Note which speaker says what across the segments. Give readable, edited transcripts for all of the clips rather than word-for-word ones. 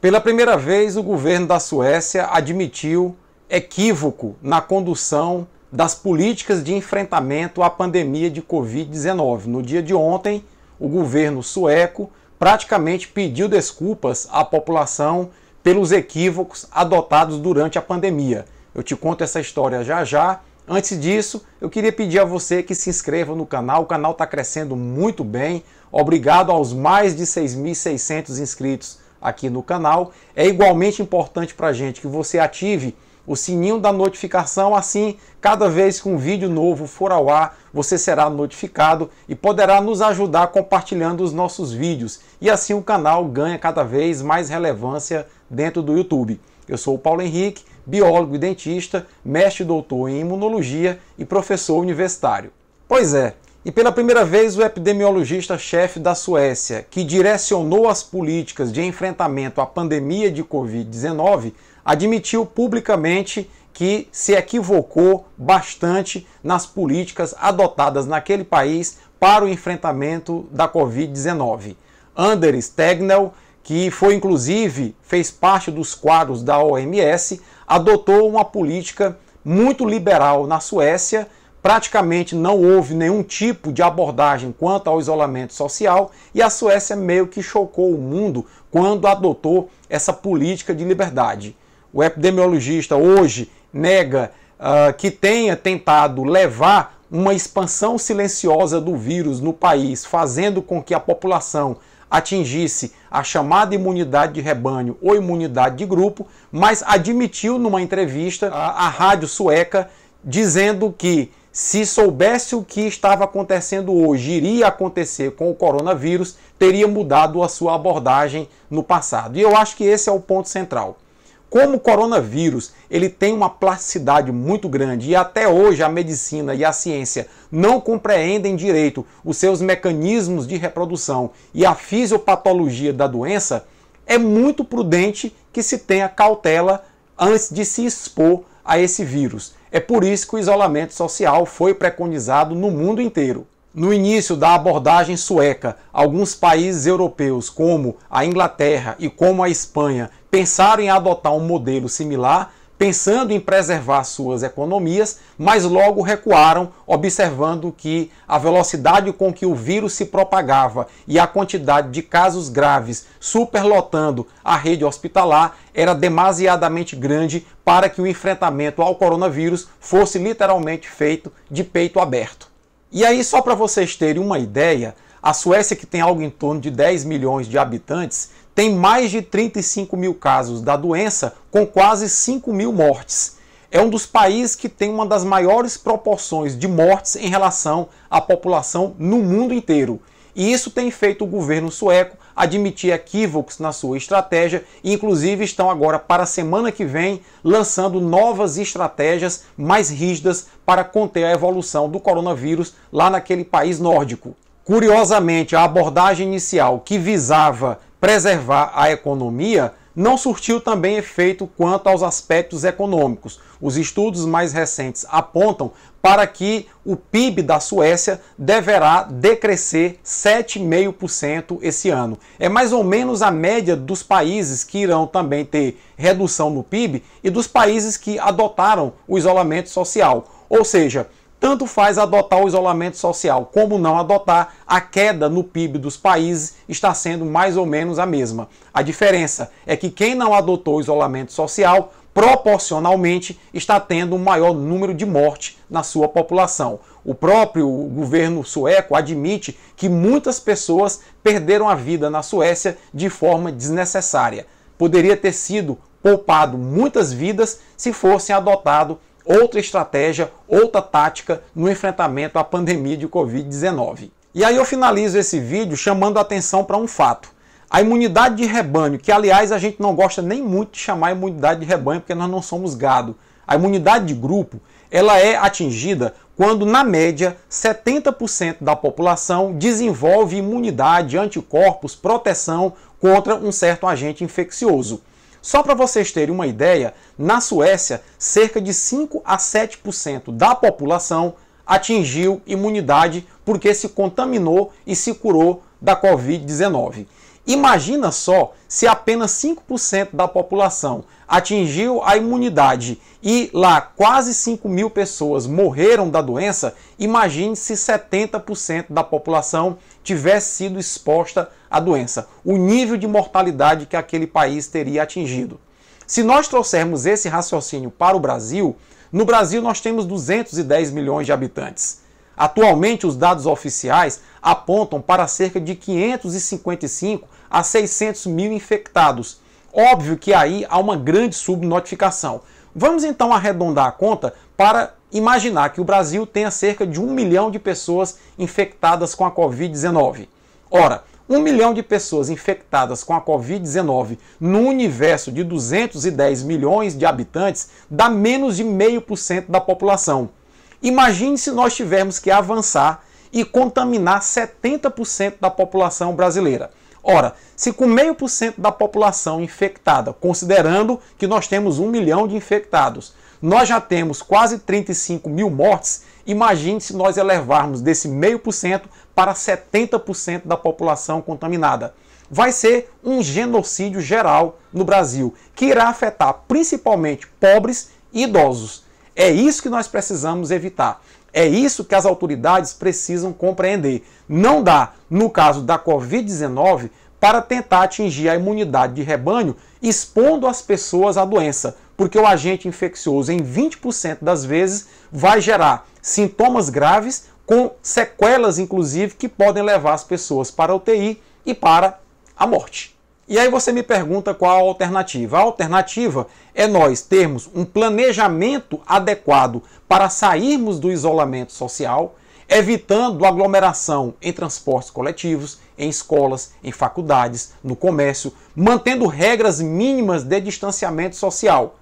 Speaker 1: Pela primeira vez, o governo da Suécia admitiu equívoco na condução das políticas de enfrentamento à pandemia de Covid-19. No dia de ontem, o governo sueco praticamente pediu desculpas à população pelos equívocos adotados durante a pandemia. Eu te conto essa história já já. Antes disso, eu queria pedir a você que se inscreva no canal. O canal está crescendo muito bem. Obrigado aos mais de 6.600 inscritos aqui no canal. É igualmente importante para a gente que você ative o sininho da notificação, assim, cada vez que um vídeo novo for ao ar, você será notificado e poderá nos ajudar compartilhando os nossos vídeos. E assim o canal ganha cada vez mais relevância dentro do YouTube. Eu sou o Paulo Henrique, biólogo e dentista, mestre e doutor em imunologia e professor universitário. Pois é, e pela primeira vez o epidemiologista-chefe da Suécia, que direcionou as políticas de enfrentamento à pandemia de Covid-19, admitiu publicamente que se equivocou bastante nas políticas adotadas naquele país para o enfrentamento da Covid-19. Anders Tegnell, que fez parte dos quadros da OMS, adotou uma política muito liberal na Suécia. Praticamente não houve nenhum tipo de abordagem quanto ao isolamento social e a Suécia meio que chocou o mundo quando adotou essa política de liberdade. O epidemiologista hoje nega que tenha tentado levar uma expansão silenciosa do vírus no país, fazendo com que a população atingisse a chamada imunidade de rebanho ou imunidade de grupo, mas admitiu numa entrevista à rádio sueca, dizendo que se soubesse o que estava acontecendo hoje, iria acontecer com o coronavírus, teria mudado a sua abordagem no passado. E eu acho que esse é o ponto central. Como o coronavírus ele tem uma plasticidade muito grande e até hoje a medicina e a ciência não compreendem direito os seus mecanismos de reprodução e a fisiopatologia da doença, é muito prudente que se tenha cautela antes de se expor a esse vírus. É por isso que o isolamento social foi preconizado no mundo inteiro. No início da abordagem sueca, alguns países europeus, como a Inglaterra e como a Espanha, pensaram em adotar um modelo similar, pensando em preservar suas economias, mas logo recuaram, observando que a velocidade com que o vírus se propagava e a quantidade de casos graves superlotando a rede hospitalar era demasiadamente grande para que o enfrentamento ao coronavírus fosse literalmente feito de peito aberto. E aí, só para vocês terem uma ideia, a Suécia, que tem algo em torno de 10 milhões de habitantes, tem mais de 35 mil casos da doença, com quase 5 mil mortes. É um dos países que tem uma das maiores proporções de mortes em relação à população no mundo inteiro. E isso tem feito o governo sueco admitir equívocos na sua estratégia e inclusive estão agora para a semana que vem lançando novas estratégias mais rígidas para conter a evolução do coronavírus lá naquele país nórdico. Curiosamente, a abordagem inicial que visava preservar a economia não surtiu também efeito quanto aos aspectos econômicos. Os estudos mais recentes apontam para que o PIB da Suécia deverá decrescer 7,5% esse ano. É mais ou menos a média dos países que irão também ter redução no PIB e dos países que adotaram o isolamento social. Ou seja, tanto faz adotar o isolamento social como não adotar, a queda no PIB dos países está sendo mais ou menos a mesma. A diferença é que quem não adotou o isolamento social, proporcionalmente, está tendo um maior número de mortes na sua população. O próprio governo sueco admite que muitas pessoas perderam a vida na Suécia de forma desnecessária. Poderia ter sido poupado muitas vidas se fossem adotado outra estratégia, outra tática no enfrentamento à pandemia de Covid-19. E aí eu finalizo esse vídeo chamando a atenção para um fato. A imunidade de rebanho, que aliás a gente não gosta nem muito de chamar imunidade de rebanho porque nós não somos gado. A imunidade de grupo, ela é atingida quando, na média, 70% da população desenvolve imunidade, anticorpos, proteção contra um certo agente infeccioso. Só para vocês terem uma ideia, na Suécia, cerca de 5 a 7% da população atingiu imunidade porque se contaminou e se curou da Covid-19. Imagina só se apenas 5% da população atingiu a imunidade e lá quase 5 mil pessoas morreram da doença. Imagine se 70% da população tivesse sido exposta à doença. O nível de mortalidade que aquele país teria atingido. Se nós trouxermos esse raciocínio para o Brasil, no Brasil nós temos 210 milhões de habitantes. Atualmente, os dados oficiais apontam para cerca de 555 a 600 mil infectados. Óbvio que aí há uma grande subnotificação. Vamos então arredondar a conta para imaginar que o Brasil tenha cerca de 1 milhão de pessoas infectadas com a Covid-19. Ora, 1 milhão de pessoas infectadas com a Covid-19 no universo de 210 milhões de habitantes dá menos de 0,5% da população. Imagine se nós tivermos que avançar e contaminar 70% da população brasileira. Ora, se com 0,5% da população infectada, considerando que nós temos 1 milhão de infectados, nós já temos quase 35 mil mortes, imagine se nós elevarmos desse 0,5% para 70% da população contaminada. Vai ser um genocídio geral no Brasil, que irá afetar principalmente pobres e idosos. É isso que nós precisamos evitar. É isso que as autoridades precisam compreender. Não dá, no caso da Covid-19, para tentar atingir a imunidade de rebanho expondo as pessoas à doença, porque o agente infeccioso, em 20% das vezes, vai gerar sintomas graves, com sequelas, inclusive, que podem levar as pessoas para a UTI e para a morte. E aí você me pergunta qual a alternativa. A alternativa é nós termos um planejamento adequado para sairmos do isolamento social, evitando aglomeração em transportes coletivos, em escolas, em faculdades, no comércio, mantendo regras mínimas de distanciamento social,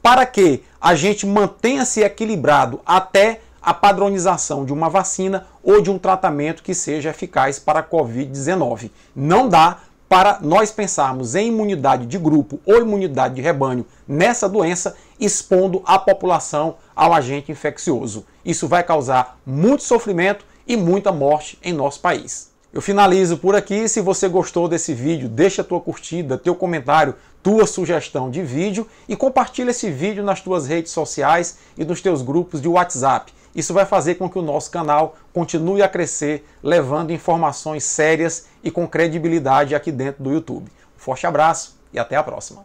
Speaker 1: para que a gente mantenha-se equilibrado até a padronização de uma vacina ou de um tratamento que seja eficaz para a Covid-19. Não dá para nós pensarmos em imunidade de grupo ou imunidade de rebanho nessa doença, expondo a população ao agente infeccioso. Isso vai causar muito sofrimento e muita morte em nosso país. Eu finalizo por aqui. Se você gostou desse vídeo, deixa a tua curtida, teu comentário, tua sugestão de vídeo e compartilha esse vídeo nas tuas redes sociais e nos teus grupos de WhatsApp. Isso vai fazer com que o nosso canal continue a crescer, levando informações sérias e com credibilidade aqui dentro do YouTube. Um forte abraço e até a próxima.